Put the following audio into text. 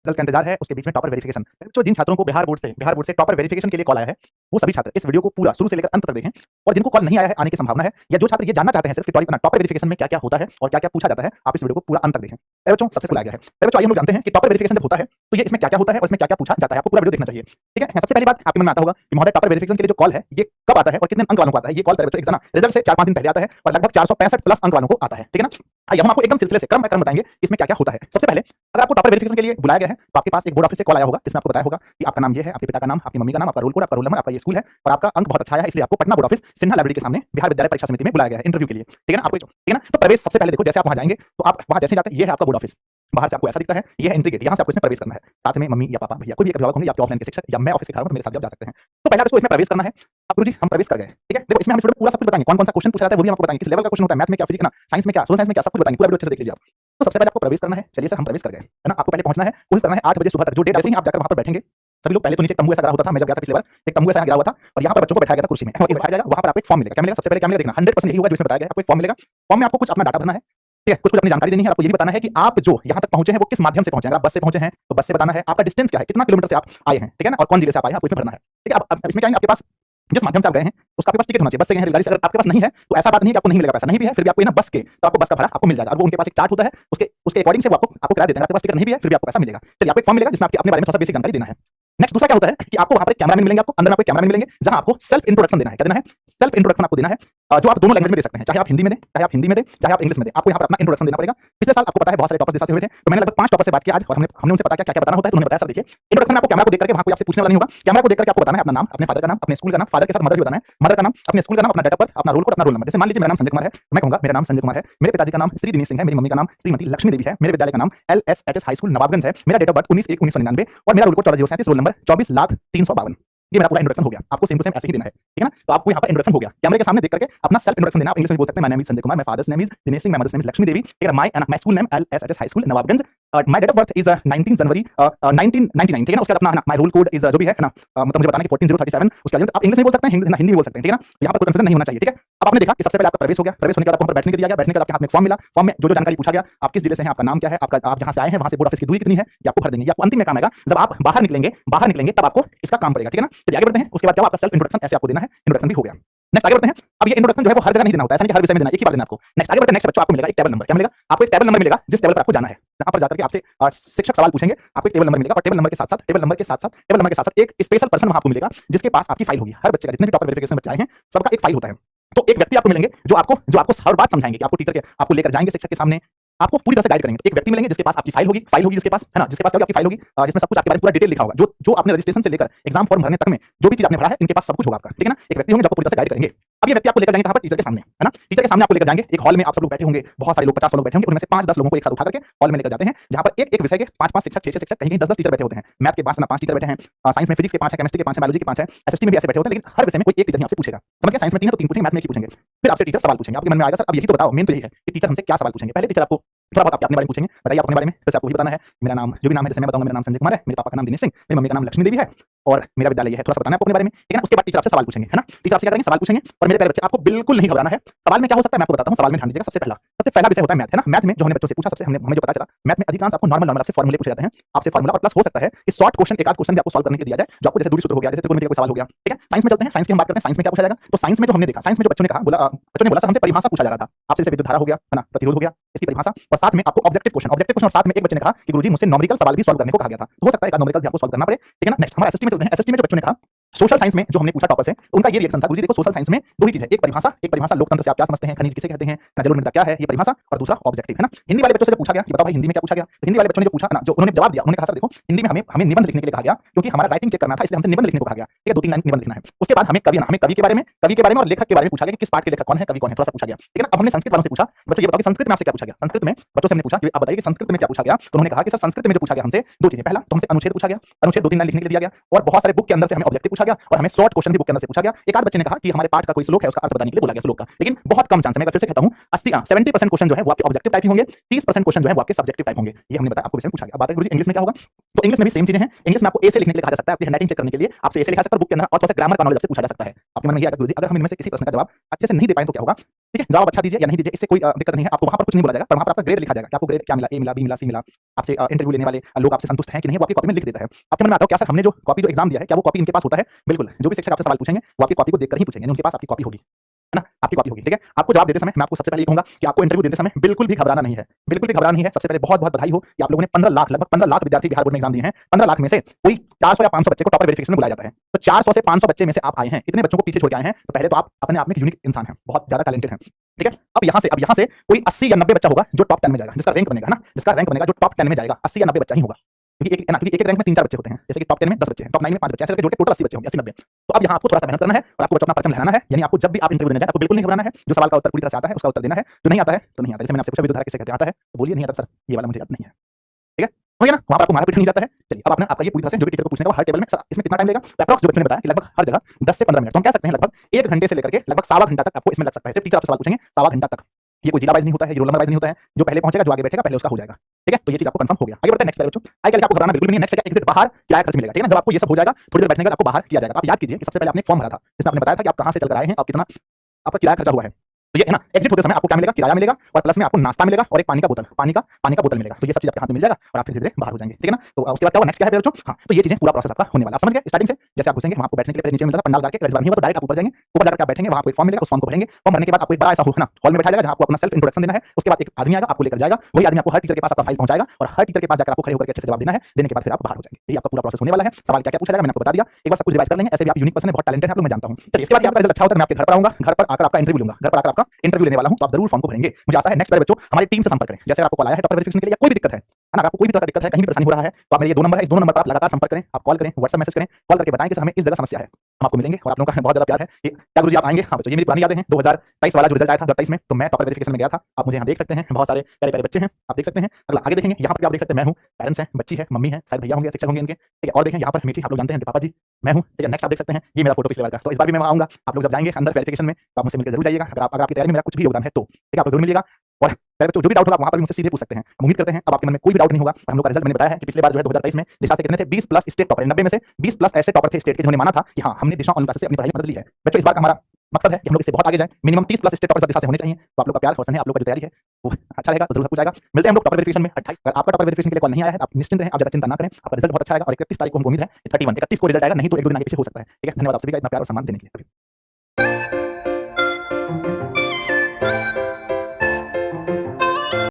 Result का इंतजार है, उसके बीच में टॉपर वेरिफिकेशन। जो जिन छात्रों को बिहार बोर्ड से टॉपर वेरिफिकेशन के लिए कॉल आया है, वो सभी छात्र इस वीडियो को पूरा शुरू से लेकर अंत तक देखें। और जिनको कॉल नहीं आया है, आने की संभावना है, या जो छात्र ये जानना चाहते हैं सिर्फ कि टॉपर वेरिफिकेशन में क्या-क्या होता है और क्या-क्या पूछा जाता है, आप इस वीडियो को पूरा अंत तक देखें। अरे बच्चों, सक्सेसफुल आ गया है। अरे बच्चों, आइए हम लोग जानते हैं कि टॉपर वेरिफिकेशन जब होता है, तो ये इसमें क्या-क्या होता है और इसमें क्या-क्या पूछा जाता है। आपको पूरा वीडियो देखना चाहिए, ठीक है? सबसे पहली बात आपके मन में आता होगा कि महोदय, टॉपर वेरिफिकेशन के लिए जो कॉल है, ये कब आता है और कितने अंक वालों को आता है? ये कॉल बच्चों एग्जाम रिजल्ट से 4-5 दिन पहले आता है और लगभग 465 प्लस अंक वालों को आता है, ठीक है ना? आइए हम आपको एकदम सिलसिले से क्रम बाय क्रम बताएंगे इसमें क्या-क्या होता है। सबसे पहले, अगर आपको टॉपर वेरिफिकेशन के लिए बुलाया गया है, तो आपके पास एक बोर्ड ऑफिस से कॉल आया होगा, जिसमें आपको बताया होगा कि आपका नाम ये है, आपके पिता का नाम, आपकी मम्मी का नाम, आपका रोल कोड, आपका रोल नंबर, आपका ये स्कूल है और आपका अंक बहुत अच्छा आया है, इसलिए आपको Patna board office Sinha library के सामने बिहार विद्यालय परीक्षा समिति में बुलाया गया है इंटरव्यू के लिए, ठीक है ना? आपको ठीक है ना? तो प्रवेश सबसे पहले देखो, जैसे आप वहां जाएंगे तो आप वहां जैसे जाते हैं, ये है आपका बोर्ड ऑफिस। बाहर से आपको ऐसा दिखता है, ये है एंट्री गेट, यहाँ से आपको इसमें प्रवेश करना है। साथ में मम्मी या पापा, भैया कोई भी एक अभिभावक होंगे, या आपके ऑफलाइन के शिक्षक, या मैं ऑफिस सिखा रहा हूं तो मेरे साथ भी आप जा सकते हैं। तो पहले आप इसको इसमें प्रवेश करना है। अब गुरुजी हम प्रवेश कर गए, ठीक है? देखो, इसमें हम इस वीडियो में पूरा सब कुछ बताएंगे, कौन-कौन सा क्वेश्चन पूछा जाता है वो भी हम आपको बताएंगे, किस लेवल का क्वेश्चन होता है, मैथ में क्या, फिजिक्स ना, साइंस में क्या, सोशल साइंस में क्या, सब कुछ बताएंगे। पूरा वीडियो अच्छे से देख लीजिए आप। तो सबसे पहले आपको प्रवेश करना है। चलिए सर, हम प्रवेश कर गए, है ना? आपको पहले पहुंचना है, कोशिश करना है 8 बजे सुबह तक। जो डेट, जैसे ही आप जाकर वहां पर बैठेंगे, सभी लोग पहले तो नीचे तंबू ऐसा गिरा होता था, मैं जब गया था पिछली बार, एक तंबू ऐसा गिरा हुआ था और यहाँ पर बच्चों को बैठाया गया था कुर्सी में। इस बार जाएगा, वहां पर आपको एक फॉर्म मिलेगा। क्या मिलेगा? सबसे पहले क्या मिलेगा देखना, 100% यही होगा जो इसमें बताया गया है। आपको एक फॉर्म मिलेगा, फॉर्म में आपको कुछ अपना डाटा भरना है, ठीक है? कुछ अपनी जानकारी देनी है। आपको ये भी बताना है कि आप जो यहाँ तक पहुंचे हैं वो किस माध्यम से पहुंचे हैं। अगर आप बस से पहुंचे हैं तो बस से बताना है, आपका डिस्टेंस क्या है, कितना किलोमीटर से आप आए हैं, ठीक है ना? और कौन जिले से आप आए हैं, आपको इसमें भरना है, ठीक है? अब इसमें क्या है, आपके पास जिस माध्यम से आप गए हैं उसका आपके पास टिकट होना चाहिए। बस से गए हैं, रेलगाड़ी से, अगर आपके पास नहीं है तो ऐसा बात नहीं है कि आपको नहीं मिलेगा पैसा, नहीं भी है फिर भी आपको ना बस के, तो आपको बस का भाड़ा आपको मिल जाएगा। और वो उनके पास एक चार्ट होता है, उसके अकॉर्डिंग से वो आपको किराया देते हैं। आपके पास टिकट नहीं भी है फिर भी आपको पैसा मिलेगा। चलिए, आपको एक फॉर्म मिलेगा जिसमें आपके अपने बारे में थोड़ा सा बेसिक जानकारी देना है। नेक्स्ट दूसरा क्या होता है कि आपको वहां पर कैमरामैन मिलेंगे, आपको अंदर में आपको कैमरामैन मिलेंगे, जहां आपको सेल्फ इंट्रोडक्शन देना है। क्या देना है? सेल्फ इंट्रोडक्शन आपको देना है, जो आप दोनों लैंग्वेज में दे सकते हैं, चाहे आप हिंदी में दें, चाहे आप इंग्लिश में दें। आपको यहाँ पर अपना इंट्रोडक्शन देना पड़ेगा। पिछले साल आपको पता है बहुत सारे टॉपर्स जैसे हुए थे, तो मैंने लगभग 5 टॉपर से बात की आज, और हमने उनसे पता किया क्या-क्या बताना होता है, तो उन्होंने बताया। सर देखिए, इंट्रोडक्शन में आपको कैमरा को देख करके, वहां कोई आपसे पूछने वाला नहीं होगा। कैमरा को देख करके आपको बताना है अपना नाम, अपने फादर का नाम, अपने स्कूल का नाम, फादर के साथ मदर भी बताना है, मदर का नाम, अपने स्कूल का नाम, अपना डेट ऑफ बर्थ, अपना रोल कोड, अपना रोल नंबर। जैसे मान लीजिए मेरा नाम संजय कुमार है, मैं कहूंगा मेरा नाम संजय कुमार है, मेरे पिताजी का नाम श्री दिनेश सिंह है, मेरी मम्मी का नाम श्रीमती लक्ष्मी देवी है, मेरे विद्यालय का नाम LSHS हाई स्कूल नवाबगंज है, मेरा डेट ऑफ बर्थ 19/1/1999 और मेरा रोल कोड 14,037, रोल नंबर 24,03,52। ये मेरा पूरा इंट्रोडक्शन हो गया। आपको सेम टू सेम ऐसे ही देना है, ठीक है ना? तो आपको यहाँ पर इंट्रोडक्शन हो गया। कैमरे के सामने देख करके अपना सेल्फ इंट्रोडक्शन देना। आप इंग्लिश में बोल सकते हैं, my name is Sanjay Kumar, my father's name is Dinesh Singh, my mother's name is Lakshmi Devi, ठीक है? My school name LSHS high school Nawabganj, my date of birth is 19 January 1999, ठीक है ना? उसके बाद अपना माय रोल कोड इज जो भी है ना, मतलब मुझे बताना कि 14037। उसके बाद आप इंग्लिश में बोल सकते हैं, हिंदी में बोल सकते हैं, ठीक है ना? यहाँ पर कोई कंफ्यूजन नहीं होना चाहिए, ठीक है? अब आपने देखा कि सबसे पहले आपका प्रवेश हो गया। प्रवेश होने के बाद आपको बैठने के लिए दिया गया। बैठने के बाद आपके हाथ में फॉर्म मिला। फॉर्म में जो जानकारी पूछा गया, आप किस जिले से हैं, आपका नाम क्या है, आपका आप जहां से आए हैं वहां से बोर्ड ऑफिस की दूरी कितनी है, ये आपको भर देंगे। ये आपको अंतिम में काम आएगा जब आप बाहर निकलेंगे तब आपको इसका काम पड़ेगा, ठीक है ना? चलिए आगे बढ़ते हैं। उसके बाद क्या, आपका सेल्फ इंट्रोडक्शन ऐसे आपको देना है। इंट्रोडक्शन भी हो गया। नेक्स्ट आगे बढ़ते हैं। अब ये इंट्रोडक्शन जो है वो हर जगह नहीं देना होता है, ऐसा नहीं कि हर विषय में देना है, एक ही बार देना है आपको। नेक्स्ट आगे बढ़ते हैं। नेक्स्ट बच्चों, आपको मिलेगा एक टेबल नंबर। क्या मिलेगा? आपको एक टेबल नंबर मिलेगा, जिस टेबल पर आपको जाना है, जहां पर जाकर के आपसे शिक्षक सवाल पूछेंगे, आपको एक टेबल नंबर मिलेगा और टेबल नंबर के साथ-साथ एक स्पेशल पर्सन वहां आपको मिलेगा जिसके पास आपकी फाइल होगी। हर बच्चे का, जितने भी टॉपर वेरिफिकेशन बच्चे आए हैं, सबका एक फाइल होता है। तो एक व्यक्ति आपको मिलेंगे जो आपको हर बात समझाएंगे, कि आपको टीचर के आपको लेकर जाएंगे शिक्षक के सामने, आपको पूरी तरह से गाइड करेंगे। एक व्यक्ति मिलेंगे जिसके पास आपकी फाइल होगी जिसके पास, है ना? जिसके पास आपकी फाइल होगी, जिसमें सब कुछ आपके बारे में पूरा डिटेल लिखा होगा। जो आपने रजिस्ट्रेशन से लेकर एग्जाम फॉर्म भरने तक में जो भी चीज आपने भरा है, इनके पास सब कुछ होगा आपका, ठीक है ना? एक व्यक्ति होंगे जो आपको पूरी तरह से गाइड करेंगे। अब ये व्यक्ति आपको लेकर जाएंगे कहां पर? टीचर के सामने, है ना? टीचर के सामने आपको लेकर जाएंगे। एक हॉल में आप सब लोग बैठे होंगे, बहुत सारे लोग, 50 लोग बैठे होंगे, उनमें से 5-10 लोगों को एक साथ उठा करके हॉल में लेकर जाते हैं, जहां पर एक विषय के 5-5 शिक्षक, 6-6 शिक्षक, कहीं 10-10 टीचर बैठे होते हैं। मैथ के 5 टीचर बैठे हैं, साइंस में फिजिक्स के 5 है, केमिस्ट्री के 5 है, बायोलॉजी के 5 है, एसएसटी में भी ऐसे बैठे होते हैं। लेकिन हर विषय में कोई एक टीचर ही आपसे पूछेगा। समझ गए? साइंस में 3 है तो 3 पूछेंगे, मैथ में 1 ही पूछेंगे। फिर आपसे टीचर सवाल पूछेंगे। आपके मन में आएगा, सर अब यही तो बताओ, मेन तो यही है कि टीचर हमसे क्या सवाल पूछेंगे। पहले टीचर आपको थोड़ा बहुत अपने बारे में पूछेंगे, बताइए अपने बारे में। फिर से आपको ये बताना है, मेरा नाम जो भी नाम है, जैसे मैं बताऊंगा, मेरा नाम संजय कुमार है, मेरे पापा का नाम दिनेश सिंह, मेरी मम्मी का नाम लक्ष्मी देवी है और मेरा विद्यालय है। थोड़ा सा बताना है आपको अपने बारे में, ठीक है ना? उसके बाद टीचर आपसे सवाल पूछेंगे, है ना? टीचर आपसे क्या करेंगे? सवाल पूछेंगे। और मेरे प्यारे बच्चे, आपको बिल्कुल नहीं घबराना है। सवाल में क्या हो सकता है मैं आपको बताता हूं। सवाल में ध्यान दीजिएगा। सबसे पहला विषय होता है मैथ, है ना? मैथ में जो हमने बच्चों से पूछा, हमें जो पता चला, मैथ में अधिकांश आपको नॉर्मल आपसे फॉर्मूले पूछे जाते हैं, आपसे फॉर्मूला, और प्लस हो सकता है कि शॉर्ट क्वेश्चन, एक आध क्वेश्चन भी आपको सॉल्व करने के लिए दिया जाए, जो आपको जैसे दूरी सूत्र हो गया, जैसे त्रिकोणमिति का कोई सवाल हो गया, ठीक है? साइंस में चलते हैं। साइंस की हम बात करते हैं। साइंस में क्या पूछा जाएगा? तो साइंस में जो हमने देखा, साइंस में जो बच्चों ने कहा, बच्चों ने बोला, सर हमसे परिभाषा पूछा जा रहा था आपसे, जैसे विद्युत धारा हो गया, है ना, प्रतिरोध हो गया, इसकी परिभाषा, और साथ में आपको ऑब्जेक्टिव क्वेश्चन, और साथ में एक बच्चे ने कहा कि गुरुजी मुझसे न्यूमेरिकल सवाल भी सॉल्व करने को कहा गया था। तो हो सकता है एक न्यूमेरिकल भी आपको सॉल्व करना पड़े, ठीक है ना? नेक्स्ट हमारा एसएसटी में चलते हैं। एसएसटी में जो बच्चों ने कहा, सोशल साइंस में जो हमने पूछा टॉपर से, उनका ये रिएक्शन था, गुरुजी देखो सोशल साइंस में दो ही चीज है, एक परिभाषा लोकतंत्र से आप क्या समझते हैं, खनिज किसे कहते हैं, जलोढ़ मृदा क्या है, ये परिभाषा, और दूसरा ऑब्जेक्टिव, है ना? हिंदी वाले बच्चों से जब पूछा गया कि बताओ भाई हिंदी में क्या पूछा गया, तो हिंदी वाले बच्चों ने जो पूछा ना, जो उन्होंने जवाब दिया, उन्होंने कहा सर देखो हिंदी में हमें निबंध लिखने के लिए कहा गया, क्योंकि हमारा राइटिंग चेक करना था, इसलिए हमसे निबंध लिखने को कहा गया, ठीक है? 2-3 लाइन निबंध लिखना है। उसके बाद हमें कवि के बारे में और लेखक के बारे में पूछा गया कि किस पाठ के लेखक कौन है, कवि कौन है, थोड़ा सा पूछा गया, ठीक है ना? अब हमने संस्कृत वालों से पूछा, बच्चों ये बताओ कि संस्कृत में आपसे क्या पूछा गया। संस्कृत में बच्चों से हमने पूछा कि आप बताइए कि संस्कृत में क्या पूछा गया, तो उन्होंने कहा कि सर संस्कृत में जो पूछा गया हमसे दो चीजें, पहला तो हमसे अनुच्छेद पूछा गया, अनुच्छेद 2-3 लाइन लिखने के लिए दिया गया, और बहुत सारे बुक के अंदर से हमें ऑब्जेक्टिव पूछा गया, और हमें शॉर्ट क्वेश्चन भी बुक के अंदर से पूछा गया। एक आध बच्चे ने कहा कि हमारे पाठ का कोई श्लोक है, उसका अर्थ बताने के लिए बोला गया श्लोक का, लेकिन बहुत कम चांस है। मैं फिर से कहता हूं 70% क्वेश्चन जो है वो आपके ऑब्जेक्टिव टाइप होंगे, 30% क्वेश्चन जो है वो आपके सब्जेक्टिव टाइप होंगे। ये हमने बताया, आपको विषय में पूछा गया। अब बात है गुरुजी इंग्लिश में क्या होगा, तो इंग्लिश में भी सेम चीजें हैं। इंग्लिश में आपको ए से लिखने के लिए कहा जा सकता है, आपकी हैंडराइटिंग चेक करने के लिए आपसे ए से लिखा जा सकता है बुक के अंदर, और थोड़ा सा ग्रामर का नॉलेज आपसे पूछा जा सकता है। आपके मन में ये आएगा गुरुजी अगर हम इनमें से किसी प्रश्न का जवाब अच्छे से नहीं दे पाए तो क्या होगा, ठीक है, जवाब अच्छा दीजिए या नहीं दीजिए, इससे कोई दिक्कत नहीं है। आपको वहाँ पर कुछ नहीं बोला जाएगा, पर वहाँ पर आपका ग्रेड लिखा जाएगा कि आपको ग्रेड क्या मिला, ए मिला, बी मिला, सी मिला। आपसे इंटरव्यू लेने वाले लोग आपसे संतुष्ट हैं कि नहीं, वो आपकी कॉपी में लिख देता है। आपके मन में आता है क्या सर, हमने जो कॉपी जो एग्जाम दिया है, क्या वो कॉपी इनके पास होता है? बिल्कुल, जो भी शिक्षक आपसे सवाल पूछेंगे, वो आपकी कॉपी को देखकर ही पूछेंगे, उनके पास आपकी कॉपी होगी, है ना? आपकी कॉपी होगी, ठीक है? आपको जवाब देते समय मैं आपको सबसे पहले ये कहूँगा कि आपको इंटरव्यू देते समय बिल्कुल भी घबराना नहीं है, बिल्कुल भी घबराना नहीं है। सबसे पहले बहुत-बहुत बधाई हो कि आप लोगों ने 15 लाख, लगभग 15 लाख विद्यार्थी बिहार बोर्ड में एग्जाम दिए हैं। 15 लाख में से कोई 400 या 500 बच्चे को टॉपर वेरिफिकेशन में बुलाया जाता है। तो 400 से 500 बच्चे में से आप आए हैं, इतने बच्चों को पीछे छोड़ के आए हैं, तो पहले तो आप अपने आप में एक यूनिक इंसान हैं, बहुत ज़्यादा टैलेंटेड हैं, ठीक है? अब यहाँ से कोई 80 या 90 बच्चा होगा जो टॉप 10 में जाएगा, जिसका रैंक बनेगा ना, जिसका रैंक बनेगा जो टॉप 10 में जाएगा, 80 या 90 बच्चा ही होगा। क्योंकि एक है ना, क्योंकि एक रैंक में 3-4 बच्चे होते हैं, जैसे कि टॉप 10 में 10 बच्चे हैं, टॉप 9 में 5 बच्चे हैं, ऐसे करके जोड़ के टोटल 80 बच्चे होंगे, 80-90। तो अब यहाँ आपको थोड़ा-सा मेहनत करना है और आपको बच्चों अपना परचम लहराना है, यानी आपको जब भी आप इंटरव्यू देने जाएँ, आपको बिल्कुल नहीं घबराना है। जो सवाल का उत्तर पूरी तरह से आता है, उसका उत्तर देना है, जो नहीं आता है, तो नहीं आता है। जैसे मैंने आपसे पूछा विद्युत धारा किसे कहते हैं, आता है? तो बोलिए नहीं आता सर, ये वाला मुझे याद नहीं है, ठीक है? हो गया ना? वहाँ पर आपको मारा-पीटा नहीं जाता है। चलिए, अब आपने आपका ये पूरी तरह से जो भी टीचर को पूछने का हर टेबल में सर इसमें कितना टाइम लगेगा? तो एप्रॉक्स जो बच्चों ने बताया कि लगभग हर जगह 10 से 15 मिनट, तो हम कह सकते हैं लगभग 1 घंटे से लेकर के लगभग सवा घंटा तक आपको इसमें लग सकता है। सिर्फ टीचर आपसे सवाल पूछेंगे, सवा घंटा तक। ये कोई जिला वाइज़ नहीं होता है, ये रोल नंबर वाइज़ नहीं होता है। जो पहले पहुँचेगा, जो आगे बैठेगा, पहले उसका हो जाएगा, ठीक है? तो ये चीज़ आपको कंफर्म हो गया। आगे बढ़ते हैं नेक्स्ट पे बच्चों। आगे चल के आपको घबराना बिल्कुल भी नहीं है। नेक्स्ट है एग्जिट, बाहर किराया खर्च मिलेगा, ठीक है ना? जब आपको ये सब हो जाएगा, थोड़ी देर बैठने के बाद आपको बाहर किया जाएगा। तो आप याद कीजिए कि सबसे पहले आपने एक फॉर्म भरा था, जिसमें आपने बताया था कि आप कहाँ से चलकर आए हैं और कितना आपका किराया खर्चा हुआ है। तो ये है ना, एग्जिट होते समय आपको क्या मिलेगा? किराया मिलेगा और प्लस में आपको नाश्ता मिलेगा और एक पानी का बोतल मिलेगा। तो ये सब चीज़ आपके हाथ में मिल जाएगा और आप धीरे-धीरे बाहर हो जाएंगे, ठीक है ना? तो उसके बाद क्या हुआ, नेक्स्ट क्या है बच्चों? हाँ, तो ये चीज़ें पूरा प्रोसेस आपका होने वाला है। आप समझ गए स्टार्टिंग से? जैसे आप घुसेंगे वहाँ आपको बैठने के लिए पहले नीचे मिलता था पंडाल करके, इस बार नहीं होगा तो डायरेक्ट आप ऊपर जाएंगे, ऊपर जाकर आप बैठेंगे, वहाँ आपको एक फॉर्म मिलेगा, उस फॉर्म को भरेंगे। फॉर्म भरने के बाद आपको एक बड़ा ऐसा ना हॉल में बैठाया जाएगा, जहाँ आपको अपना सेल्फ इंट्रोडक्शन देना है। उसके बाद एक आदमी आएगा, आपको लेकर जाएगा, वही आदमी आपको हर टीचर के पास आपका फाइल पहुँचाएगा और हर टीचर के पास जाकर आपको खड़े होकर के अच्छे से जवाब देना है। देने के बाद फिर आप बाहर हो जाएंगे। यही आपका पूरा प्रोसेस होने वाला है। सवाल क्या-क्या पूछा जाएगा मैंने आपको बता दिया। एक बार सब कुछ रिवाइज कर लेंगे। ऐसे भी आप यूनिक पर्सन हैं, बहुत टैलेंटेड हैं आप लोग, मैं जानता हूँ। चलिए, इसके बाद आपका रिजल्ट अच्छा होता है, मैं आपके घर पर आऊँगा, घर पर आकर आपका इंटरव्यू लूँगा, घर पर आकर आपका इंटरव्यू लेने वाला हूँ, तो आप जरूर फॉर्म को भरेंगे। मुझे आशा है नेक्स्ट बार बच्चों हमारी टीम से संपर्क करें। जैसे आपको कॉल आया है टॉपर वेरिफिकेशन के लिए या कोई भी दिक्कत है ना, आपको कोई भी तरह का दिक्कत है, कहीं भी परेशानी हो रहा है, तो आप मेरे ये 2 नंबर है, इस 2 नंबर पर आप लगातार संपर्क करें, आप कॉल करें, व्हाट्सएप मैसेज करें, कॉल करके बताएं कि सर हमें इस जगह समस्या है। हम आपको मिलेंगे और आप लोगों का बहुत ज़्यादा प्यार है कि क्या गुरुजी आप आएँगे? हाँ बच्चों, ये मेरी पुरानी यादें हैं। 2023 वाला जो रिजल्ट आया था, 2023 में, तो मैं टॉपर वेरिफिकेशन में गया था। आप मुझे यहाँ देख सकते हैं, बहुत सारे प्यारे-प्यारे बच्चे हैं, आप देख सकते हैं। अगला आगे देखेंगे, यहाँ पर भी आप देख सकते हैं, मैं हूँ, पेरेंट्स हैं, बच्ची है, मम्मी है, शायद भैया होंगे, शिक्षक होंगे इनके, ठीक है? और देखें यहाँ पर मीठी, आप लोग जानते हैं पापा जी, मैं हूँ, ठीक है? नेक्स्ट आप देख सकते हैं, ये मेरा फोटो पिछले बार का। तो इस बार भी मैं वहाँ आऊँगा। आप लोग जब जाएँगे अंदर वेरिफिकेशन में, तो आप मुझसे मिलकर जरूर जाइएगा। अगर आपकी तैयारी में मेरा कुछ भी योगदान है तो, ठीक है? आप लोग जरूर मिलिएगा और प्यारे बच्चों जो भी डाउट होगा वहाँ पर भी मुझसे सीधे पूछ सकते हैं। हम उम्मीद करते हैं अब आपके मन में कोई भी डाउट नहीं होगा। हम लोग का रिजल्ट मैंने बताया है कि पिछले बार जो है 2023 में दिशा से कितने थे? 20 प्लस स्टेट टॉपर, 90 में से 20 प्लस ऐसे टॉपर थे स्टेट के जिन्होंने माना था कि हाँ, हमने दिशा ऑनलाइन क्लासेस से अपनी पढ़ाई में मदद ली है। बच्चों इस बार का हमारा मकसद है कि हम लोग इससे बहुत आगे जाएँ। मिनिमम 30 प्लस स्टेट टॉपर्स दिशा से होने चाहिए। तो आप लोग का प्यार हौसला है, आप लोग का जो तैयारी है वो अच्छा रहेगा तो जरूर सब कुछ आएगा। मिलते हैं हम लोग टॉपर वेरिफिकेशन में 28। अगर आपका टॉपर वेरिफिकेशन के लिए कॉल नहीं आया है तो आप निश्चिंत रहें, आप ज़्यादा चिंता ना करें। आपका रिजल्ट बहुत अच्छा आएगा और 31 तारीख को हमको उम्मीद है 31 को रिजल्ट आएगा, नहीं तो 1-2 दिन आगे पीछे हो सकता है, ठीक है? धन्यवाद आप सभी का इतना प्यार और सम्मान देने के लिए।